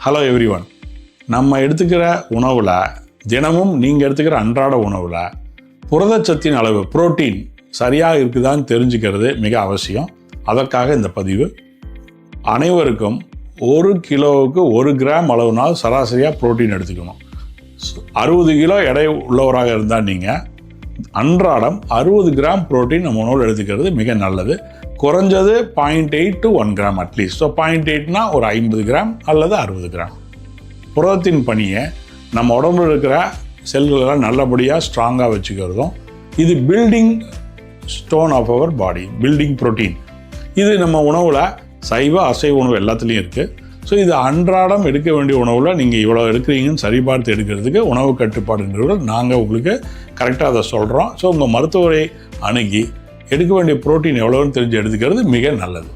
Hello everyone. நம்ம எடுத்துக்கிற உணவில் தினமும் நீங்கள் எடுத்துக்கிற அன்றாட உணவில் புரதச்சத்தின் அளவு புரோட்டீன் சரியாக இருக்குதான்னு தெரிஞ்சுக்கிறது மிக அவசியம். அதற்காக இந்த பதிவு. அனைவருக்கும் 1 கிலோவுக்கு 1 கிராம் அளவுனால் சராசரியாக புரோட்டீன் எடுத்துக்கணும். 60 கிலோ எடை உள்ளவராக இருந்தால் நீங்கள் அன்றாடம் 60 கிராம் புரோட்டீன் நம்ம உணவில் எடுத்துக்கிறது மிக நல்லது. குறைஞ்சது 0.8 to 1 கிராம் அட்லீஸ்ட். ஸோ 0.8னா ஒரு 50 கிராம் அல்லது 60 கிராம். புரதத்தின் பணியை நம்ம உடம்புல இருக்கிற செல்களெல்லாம் நல்லபடியாக ஸ்ட்ராங்காக வச்சுக்கிறதும், இது building stone of our body, building protein. இது நம்ம உணவில் சைவ அசைவ உணவு எல்லாத்துலேயும் இருக்குது. ஸோ இது அன்றாடம் எடுக்க வேண்டிய உணவில் நீங்கள் இவ்வளோ எடுக்கிறீங்கன்னு சரிபார்த்து எடுக்கிறதுக்கு உணவு கட்டுப்பாடுன்றவர்கள் நாங்கள் உங்களுக்கு கரெக்டாக அதை சொல்கிறோம். ஸோ உங்கள் மருத்துவரை அணுகி எடுக்க வேண்டிய புரோட்டீன் எவ்வளோன்னு தெரிஞ்சு எடுத்துக்கிறது மிக நல்லது.